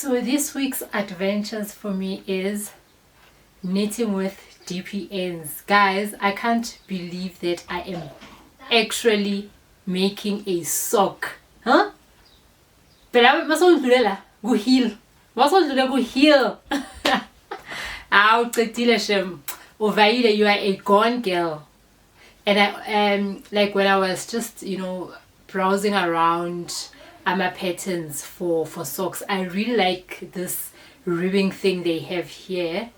So this week's adventures for me is knitting with DPNs. Guys, I can't believe that I am actually making a sock. Huh? Phela masondlulela go heal. Masondlulela go heal. Aw qedile shem. Uvaile, you are a gone girl. And I like when I was just, browsing around my patterns for socks, I really like this ribbing thing they have here,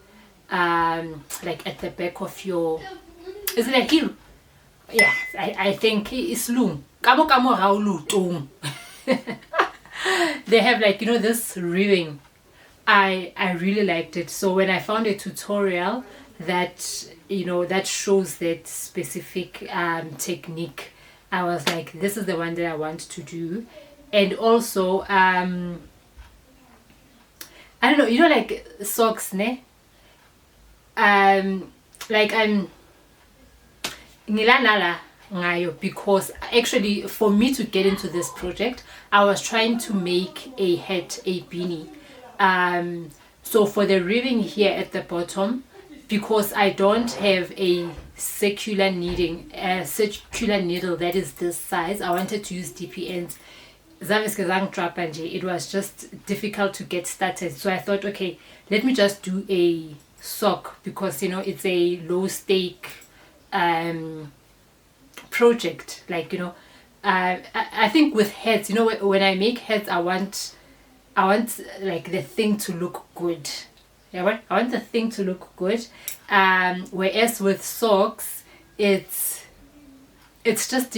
like at the back of your, is it a heel? Yeah, I think it's loom. Kamo how loom. They have like, this ribbing. I really liked it. So when I found a tutorial that that shows that specific technique, I was like, this is the one that I want to do. And also I don't know, like socks, ne? Like I'm nilanala ngayo, because actually for me to get into this project, I was trying to make a hat, a beanie. So for the ribbing here at the bottom, because I don't have a circular needle that is this size, I wanted to use DPNs. It was just difficult to get started, so I thought, okay, let me just do a sock, because it's a low stake project. Like I think with hats, when I make hats, I want like the thing to look good. I want the thing to look good. Whereas with socks, it's just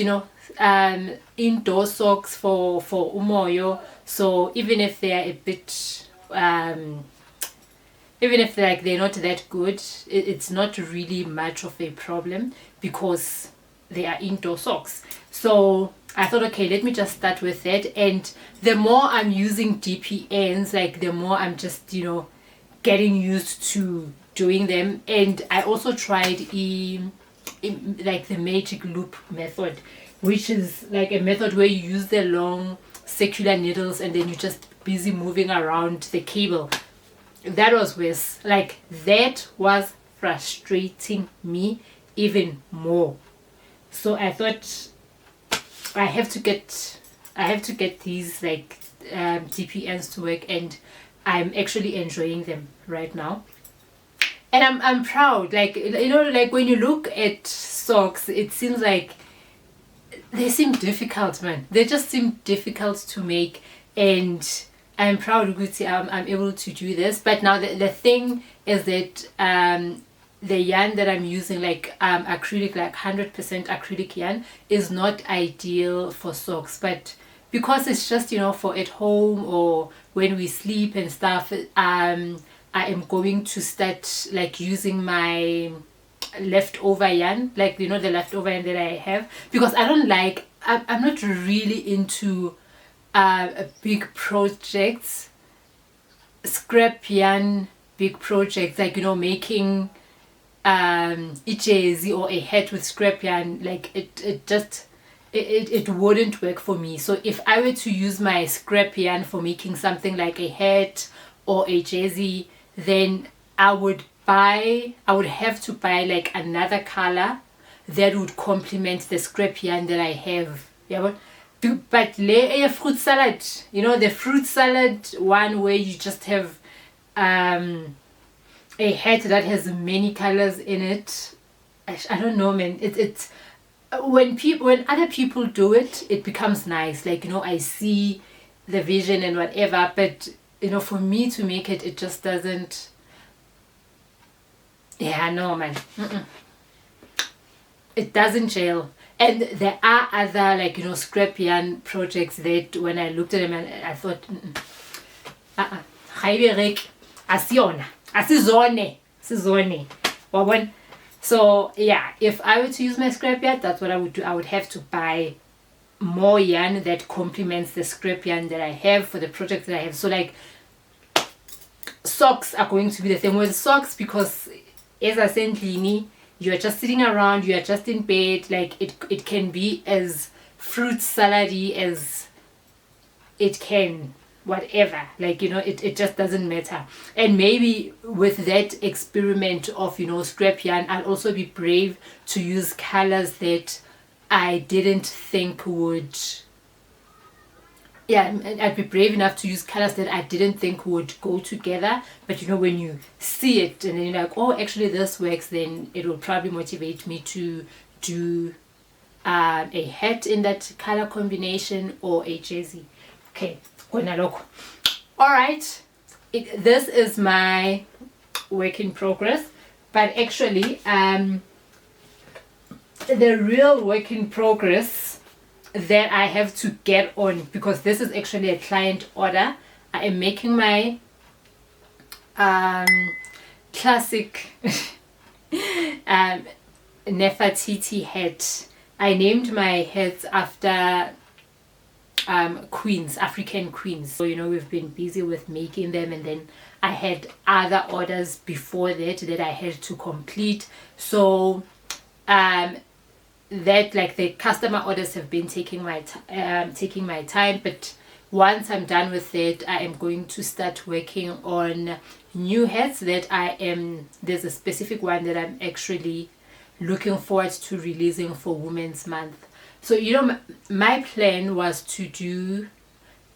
indoor socks for umoyo. So even if they are a bit even if they're not that good, it's not really much of a problem, because they are indoor socks. So I thought, okay, let me just start with that. And the more I'm using DPNs, like the more I'm just getting used to doing them. And I also tried like the magic loop method, which is like a method where you use the long circular needles and then you just busy moving around the cable. That was worse. Like that was frustrating me even more. So I thought I have to get these like DPNs to work, and I'm actually enjoying them right now. And I'm proud. Like like when you look at socks, it seems like they seem difficult, man. They just seem difficult to make, and I'm proud that I'm able to do this. But now the thing is that the yarn that I'm using, like acrylic, like 100% acrylic yarn, is not ideal for socks. But because it's just for at home or when we sleep and stuff, I am going to start like using my leftover yarn, like the leftover yarn that I have, because I'm not really into big projects, scrap yarn big projects, like making a jersey or a hat with scrap yarn. Like it wouldn't work for me. So if I were to use my scrap yarn for making something like a hat or a jersey, then I would have to buy like another color that would complement the scrap yarn that I have. Yeah, but a fruit salad, the fruit salad one, where you just have a hat that has many colors in it. I don't know, man. It's when other people do it, it becomes nice. Like I see the vision and whatever, but for me to make it, it just doesn't. Yeah, no, man. It doesn't gel. And there are other like scrap yarn projects that when I looked at them, and I thought, so yeah, if I were to use my scrap yarn, that's what I would do. I would have to buy more yarn that complements the scrap yarn that I have for the project that I have. So like socks are going to be the same with socks, because as I said, Lini, you are just sitting around, you are just in bed, like it can be as fruit salady as it can whatever, like, you know, it just doesn't matter. And maybe with that experiment of, you know, scrap yarn, I'll also be brave to use colors that I didn't think would, yeah, I'd be brave enough to use colors that I didn't think would go together. But you know, when you see it and then you're like, oh, actually this works, then it will probably motivate me to do a hat in that color combination or a jersey. Okay, all right, this is my work in progress, but actually the real work in progress that I have to get on, because this is actually a client order. I am making my classic Nefertiti hat. I named my hats after queens, African queens. So, you know, we've been busy with making them, and then I had other orders before that I had to complete. So that, like, the customer orders have been taking my time, but once I'm done with it, I am going to start working on new hats that there's a specific one that I'm actually looking forward to releasing for Women's Month. So, you know, my plan was to do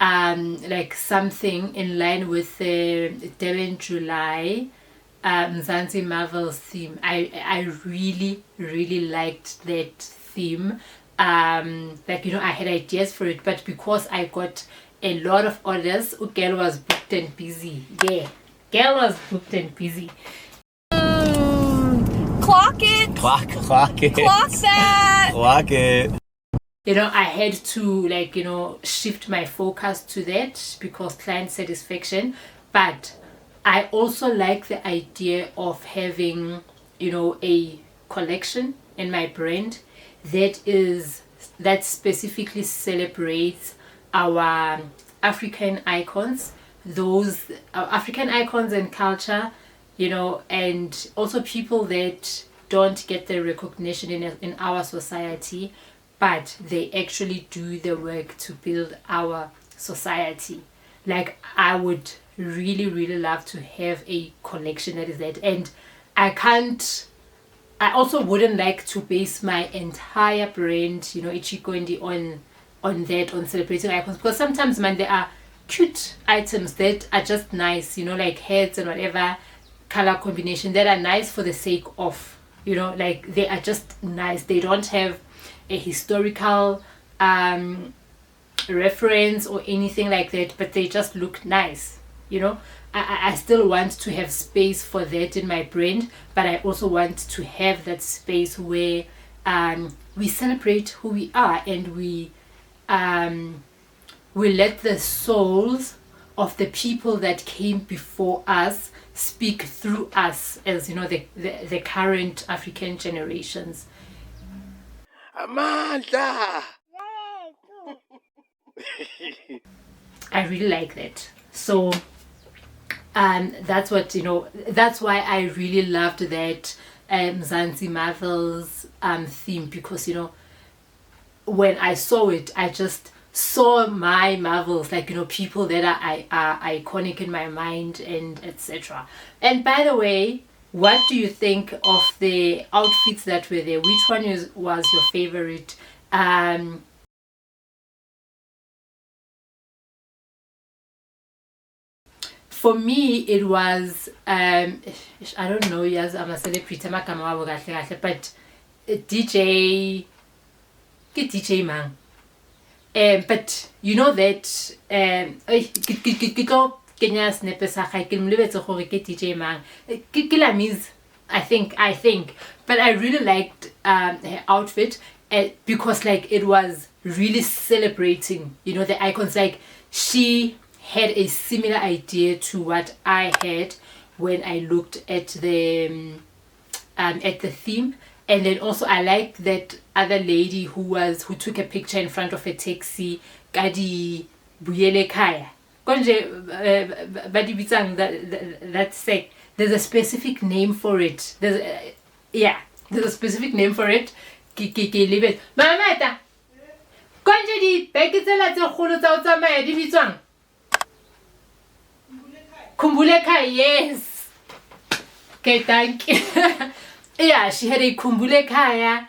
like something in line with the Durban July Mzansi Marvels theme. I really liked that theme. Like, you know, I had ideas for it, but because I got a lot of orders, girl was booked and busy. Yeah, girl was booked and busy. Clock it. Clock it. Clock that. Clock it. You know, I had to, like, you know, shift my focus to that because client satisfaction. But I also like the idea of having, you know, a collection in my brand that specifically celebrates our African icons, those African icons and culture, you know, and also people that don't get the recognition in our society, but they actually do the work to build our society. Like, I would really love to have a collection that is that. And I also wouldn't like to base my entire brand, you know, Ichikondi, on celebrating icons, because sometimes, man, there are cute items that are just nice, you know, like heads and whatever color combination that are nice for the sake of, you know, like, they are just nice. They don't have a historical reference or anything like that, but they just look nice, you know. I still want to have space for that in my brand, but I also want to have that space where we celebrate who we are, and we let the souls of the people that came before us speak through us, as, you know, the current African generations. Amanda! I really like that. So that's what, you know, that's why I really loved that Mzansi Marvels theme, because, you know, when I saw it, I just saw my Marvels, like, you know, people that are iconic in my mind, and etc. And by the way, what do you think of the outfits that were there? Which one was your favorite? For me, it was I don't know, yes, I'm a celebrity, but DJ man. But you know that Kenya snippets DJ man. Means I think, but I really liked her outfit because, like, it was really celebrating, you know, the icons. Like, she had a similar idea to what I had when I looked at the theme. And then also I like that other lady who took a picture in front of a taxi, Kadi Buyele Kaya. That's sick. There's a specific name for it. There's a specific name for it. Leave it. Mamata. Konje di beke tsela tse kgolo tsa o tsamaya di bitswang. Kumbuleka, yes. Okay, thank you. Yeah, she had a kumbuleka.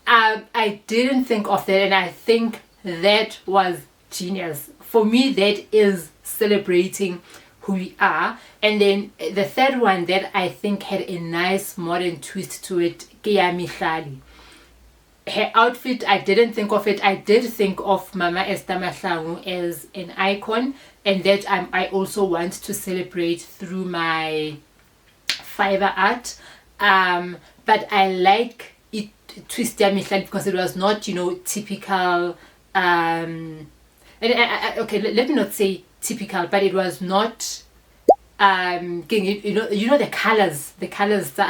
I didn't think of that, and I think that was genius. For me, that is celebrating who we are. And then the third one that I think had a nice modern twist to it, ke ya Mihlali. Her outfit, I didn't think of it. I did think of Mama Esther Mahlangu as an icon, and that I also want to celebrate through my fiber art. But I like it twist ya Mihlali because it was not, you know, typical. Okay, let me not say typical, but it was not. You know the colors South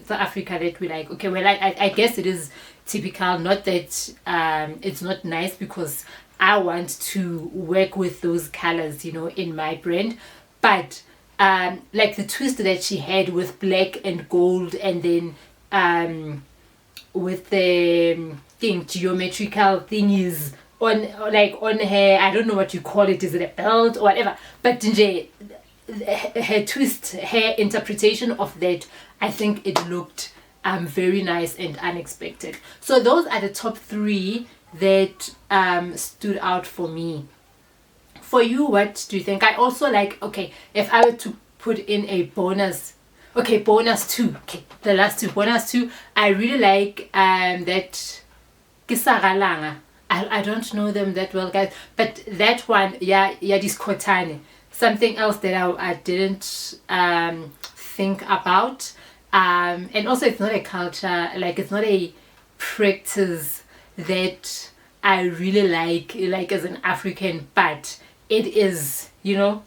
Africa that we like. Okay, well, I guess it is typical, not that it's not nice, because I want to work with those colors, you know, in my brand. But like the twist that she had with black and gold, and then with the geometrical thingies on her, I don't know what you call it, is it a belt or whatever, but her twist, her interpretation of that, I think it looked very nice and unexpected. So those are the top 3 that stood out for me. For you, what do you think? I also like, okay, if I were to put in a bonus, okay, bonus 2, okay, the last 2, bonus 2, I really like that Kisaralanga. I don't know them that well, guys, but that one, yeah, Diskotane, something else that I didn't think about. And also, it's not a culture, like it's not a practice that I really like as an African, but it is, you know,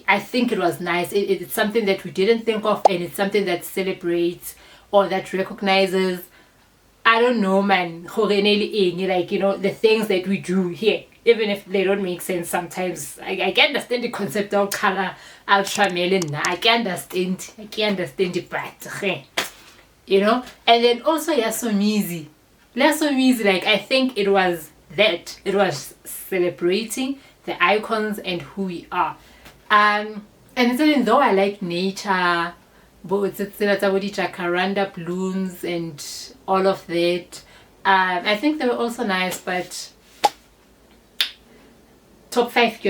I think it was nice. It's something that we didn't think of, and it's something that celebrates or that recognizes, I don't know, man, like, you know, the things that we do here, even if they don't make sense sometimes. I can understand the concept of color ultramarine. I can understand the but, you know. And then also Yasomizi, like, I think it was celebrating the icons and who we are. And even though I like nature, but it's jacaranda balloons and all of that, I think they were also nice, but top 5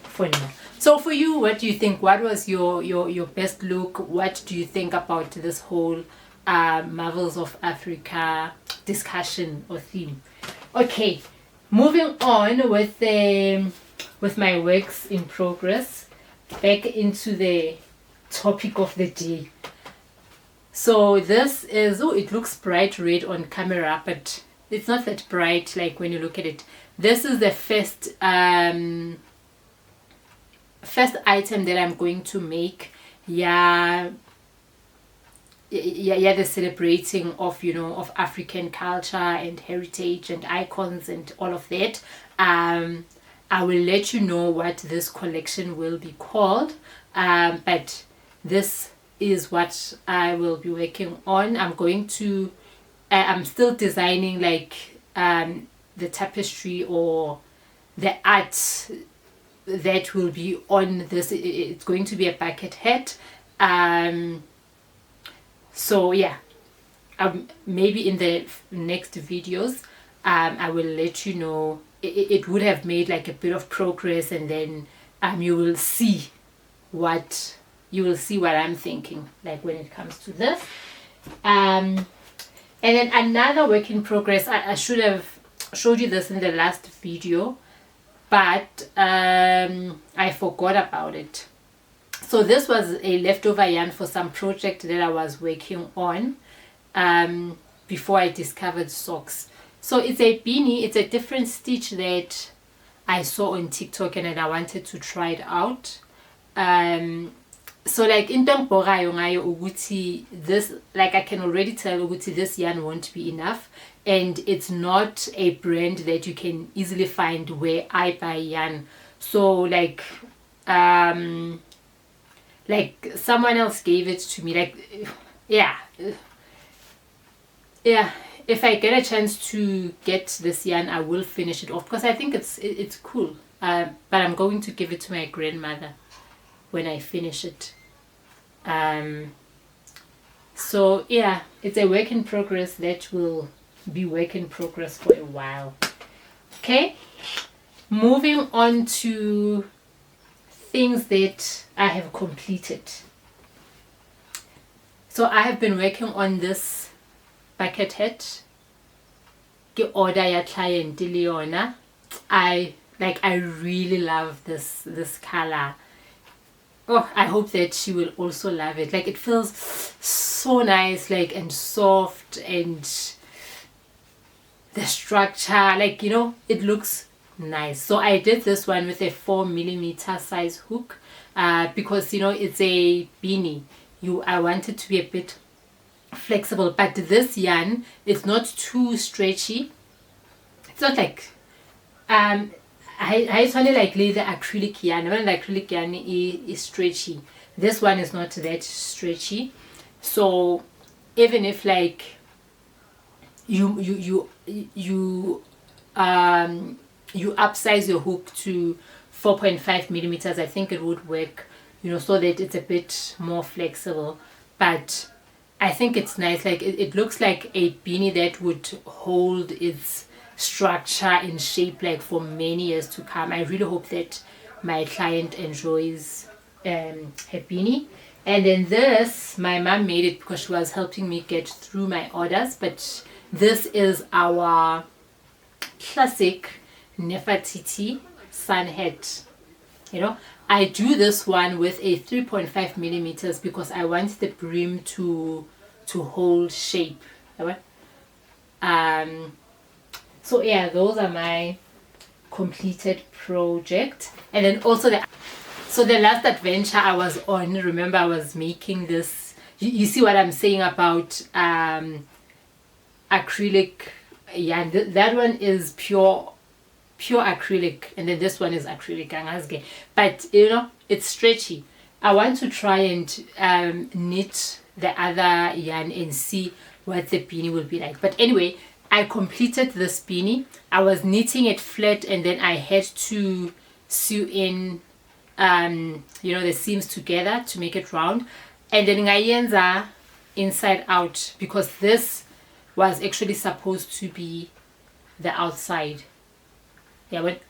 for now. So for you, what do you think? What was your best look? What do you think about this whole Marvels of Africa discussion or theme? Okay, moving on with my works in progress, back into the topic of the day. So this is, oh, it looks bright red on camera, but it's not that bright like when you look at it. This is the first item that I'm going to make. The celebrating of, you know, of African culture and heritage and icons and all of that. I will let you know what this collection will be called, but this is what I will be working on. I'm still designing, like, the tapestry or the art that will be on this. It's going to be a bucket hat. So yeah, maybe in the next videos I will let you know. It would have made like a bit of progress, and then you will see what I'm thinking, like, when it comes to this. And then another work in progress, I should have showed you this in the last video, but I forgot about it. So this was a leftover yarn for some project that I was working on before I discovered socks. So it's a beanie. It's a different stitch that I saw on TikTok, and then I wanted to try it out. So like in this, like, I can already tell this yarn won't be enough, and it's not a brand that you can easily find where I buy yarn. So like someone else gave it to me, like, yeah, if I get a chance to get this yarn, I will finish it off, because I think it's cool. But I'm going to give it to my grandmother. when I finish it. So yeah, it's a work in progress that will be work in progress for a while. Okay, moving on to things that I have completed. So I have been working on this bucket hat. Ke order ya client Leona. I really love this color. Oh, I hope that she will also love it. Like, it feels so nice, like, and soft, and the structure, like, you know, it looks nice. So I did this one with a 4mm size hook, because, you know, it's a beanie. I want it to be a bit flexible, but this yarn is not too stretchy. It's not like I only like the acrylic yarn. When the acrylic yarn is stretchy, this one is not that stretchy. So even if like you upsize your hook to 4.5mm, I think it would work, you know, so that it's a bit more flexible. But I think it's nice. Like, it looks like a beanie that would hold its structure in shape, like, for many years to come. I really hope that my client enjoys her beanie. And then this, my mom made it because she was helping me get through my orders. But this is our classic Nefertiti sun hat. You know, I do this one with a 3.5mm because I want the brim to hold shape. So yeah, those are my completed project. And then also the last adventure I was on, remember I was making this, you see what I'm saying about acrylic yarn. That one is pure acrylic, and then this one is acrylic, but you know, it's stretchy. I want to try and knit the other yarn and see what the beanie will be like. But anyway, I completed this beanie. I was knitting it flat, and then I had to sew in you know, the seams together to make it round, and then ngayenza inside out, because this was actually supposed to be the outside. Yeah, but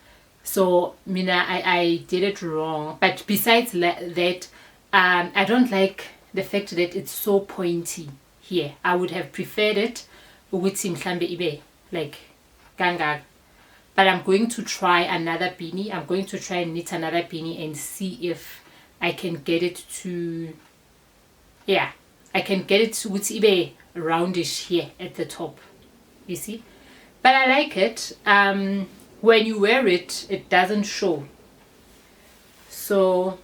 so Mina, I did it wrong. But besides that, I don't like the fact that it's so pointy here. I would have preferred it with ibe like ganga. But I'm going to try another beanie. I'm going to try and knit another beanie and see if I can get it to, yeah, I can get it with ibe roundish here at the top, you see. But I like it. When you wear it, it doesn't show. So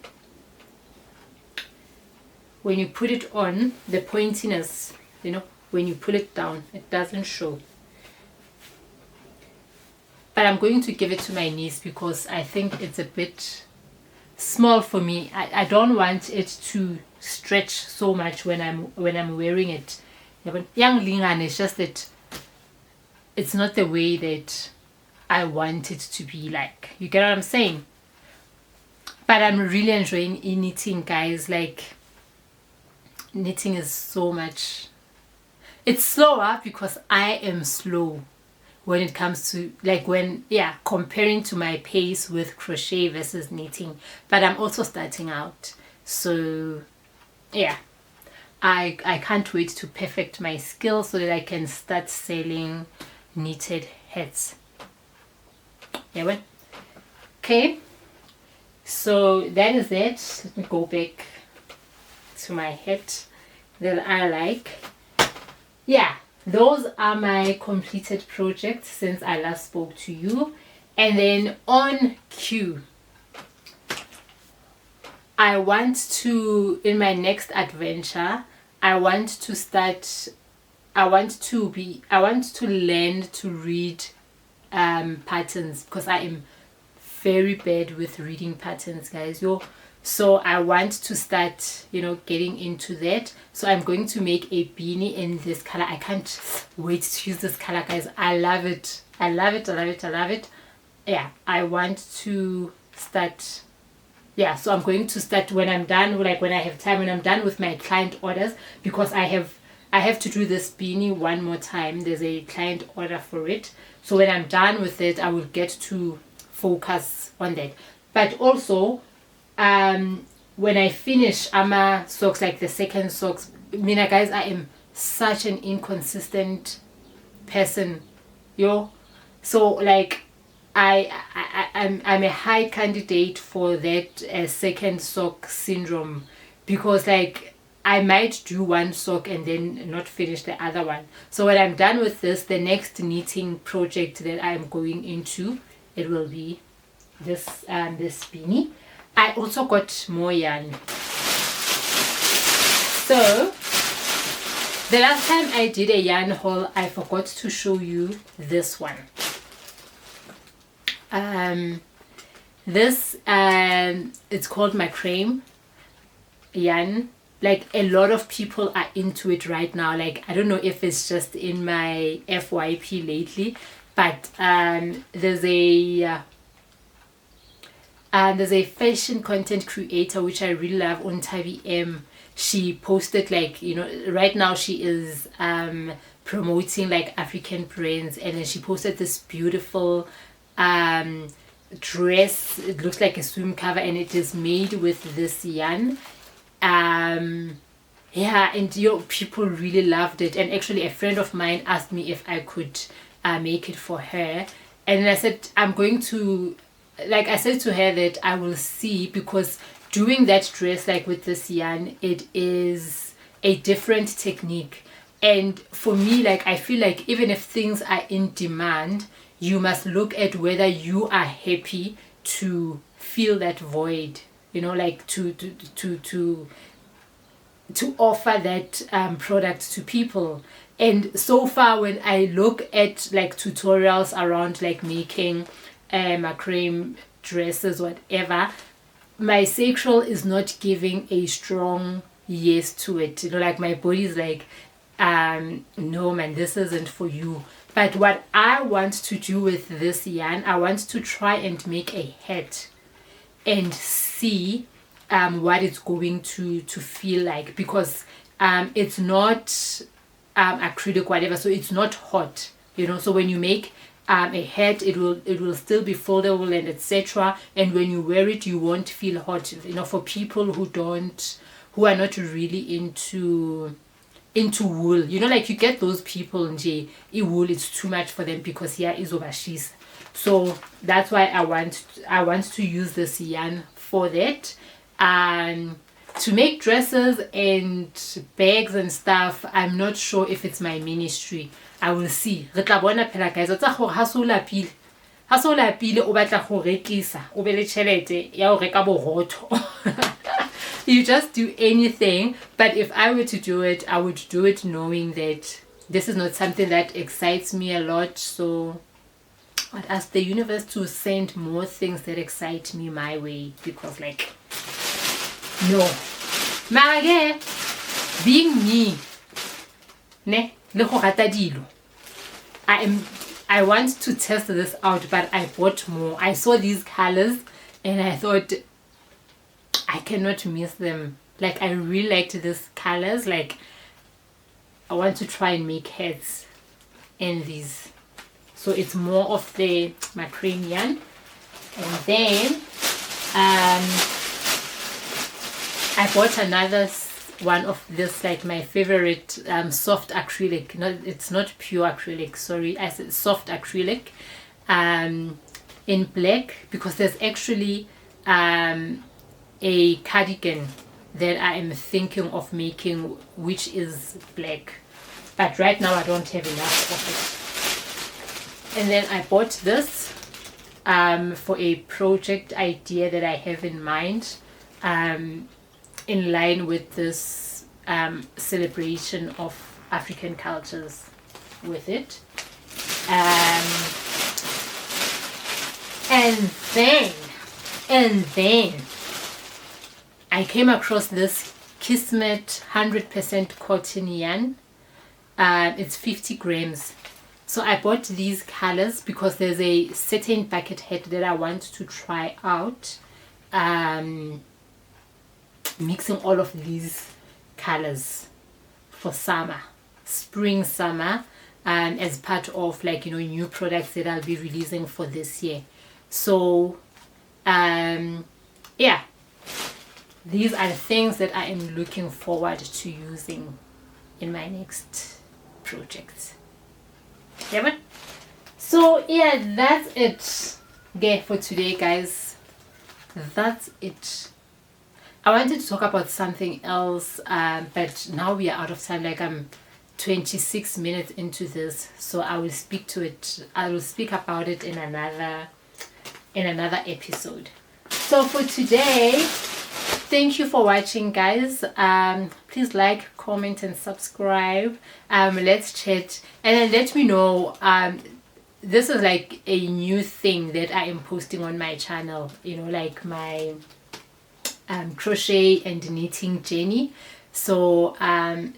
when you put it on, the pointiness, you know, when you pull it down, it doesn't show. But I'm going to give it to my niece because I think it's a bit small for me. I don't want it to stretch so much when I'm wearing it. Yeah, but young Lingan, it's just that it's not the way that I want it to be like. You get what I'm saying? But I'm really enjoying knitting, guys. Like, knitting is so much. It's slower because I am slow when it comes to, like, comparing to my pace with crochet versus knitting. But I'm also starting out. So yeah, I can't wait to perfect my skill so that I can start selling knitted hats. Yeah, well, okay, so that is it. Let me go back to my hat that I like. Yeah, those are my completed projects since I last spoke to you. And then on cue, I want to, in my next adventure, I want to learn to read patterns, because I am very bad with reading patterns, guys. So I want to start, you know, getting into that. So I'm going to make a beanie in this color. I can't wait to use this color, guys. I love it. I love it. I love it. I love it. Yeah, I want to start yeah, so I'm going to start when I'm done, like when I have time, when I'm done with my client orders, because I have to do this beanie one more time. There's a client order for it. So when I'm done with it, I will get to focus on that. But also, when I finish Ama socks, like the second socks, Mina guys, I am such an inconsistent person, yo. So like I'm a high candidate for that second sock syndrome, because like I might do one sock and then not finish the other one. So when I'm done with this, the next knitting project that I'm going into, it will be this this beanie. I also got more yarn. So the last time I did a yarn haul, I forgot to show you this one. This it's called macrame yarn. Like a lot of people are into it right now. Like I don't know if it's just in my FYP lately, but there's a fashion content creator which I really love, on Tavi M. She posted, like, you know, right now she is promoting like African brands, and then she posted this beautiful dress. It looks like a swim cover, and it is made with this yarn. Yeah, and people really loved it. And actually a friend of mine asked me if I could make it for her, and I said I'm going to, like, I said to her that I will see, because doing that dress like with this yarn, it is a different technique. And for me, like, I feel like even if things are in demand, you must look at whether you are happy to fill that void, you know, like to offer that product to people. And so far, when I look at like tutorials around like making macrame dresses, whatever, my sacral is not giving a strong yes to it. You know, like my body is like, no man, this isn't for you. But what I want to do with this yarn, I want to try and make a hat and see what it's going to feel like, because it's not acrylic, whatever, so it's not hot, you know. So when you make a hat, it will still be foldable and etc. And when you wear it, you won't feel hot, you know. For people who are not really into wool, you know, like you get those people in wool, it's too much for them because here is overseas. So that's why I want to use this yarn for that, to make dresses and bags and stuff. I'm not sure if it's my ministry. I will see. Re tla bona phela guys. Tsa gore ha so lapile o batla go rekisa o be le tšhelete ya go reka borotho. You just do anything. But if I were to do it, I would do it knowing that this is not something that excites me a lot. So I'd ask the universe to send more things that excite me my way, because like, no, mara being me, ne le go rata dilo, I want to test this out, but I bought more. I saw these colors and I thought I cannot miss them. Like, I really liked these colors. Like, I want to try and make hats in these. So it's more of the macrame yarn. And then I bought another one of this, like my favorite soft acrylic. No, it's not pure acrylic, sorry, I said soft acrylic, in black, because there's actually a cardigan that I am thinking of making, which is black, but right now I don't have enough of it. And then I bought this for a project idea that I have in mind, in line with this celebration of African cultures with it. And then I came across this Kismet 100% cotton yarn. It's 50 grams. So I bought these colors because there's a certain bucket hat that I want to try out. mixing all of these colors for summer, spring, summer, as part of like, you know, new products that I'll be releasing for this year. So yeah, these are the things that I am looking forward to using in my next project. Yeah, so yeah, that's it. Okay, for today, guys, that's it. I wanted to talk about something else, but now we are out of time. Like, I'm 26 minutes into this, so I will speak to it. I will speak about it in another episode. So for today, thank you for watching, guys. Please like, comment, and subscribe. Let's chat, and then let me know. This is like a new thing that I am posting on my channel, you know, like my crochet and knitting journey. So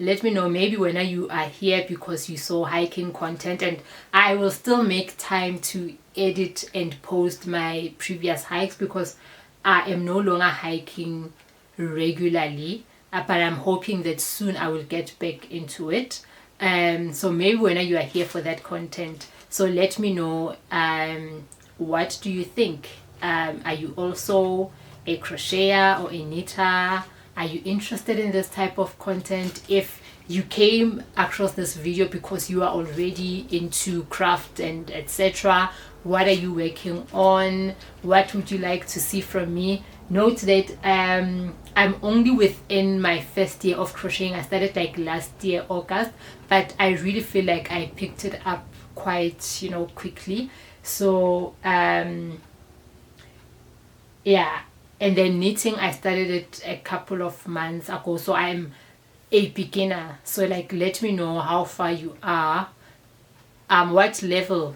let me know, maybe when you are here because you saw hiking content, and I will still make time to edit and post my previous hikes because I am no longer hiking regularly, but I'm hoping that soon I will get back into it. So maybe when you are here for that content, so let me know, what do you think? Are you also a crocheter or a knitter? Are you interested in this type of content? If you came across this video because you are already into craft and etc., what are you working on? What would you like to see from me? Note that I'm only within my first year of crocheting. I started like last year August, but I really feel like I picked it up quite, you know, quickly. So yeah, and then knitting, I started it a couple of months ago, so I'm a beginner. So like, let me know how far you are, what level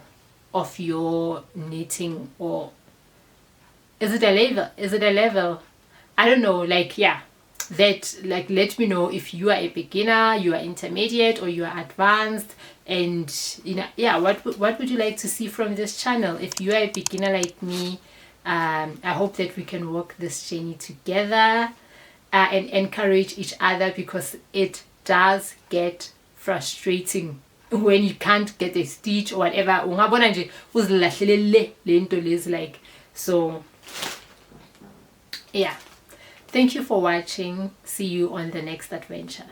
of your knitting, or is it a level, I don't know, like, yeah, that, like, let me know if you are a beginner, you are intermediate, or you are advanced. And you know, yeah, what would you like to see from this channel? If you are a beginner like me, I hope that we can walk this journey together, and encourage each other, because it does get frustrating when you can't get a stitch or whatever. Like, so yeah, thank you for watching. See you on the next adventure.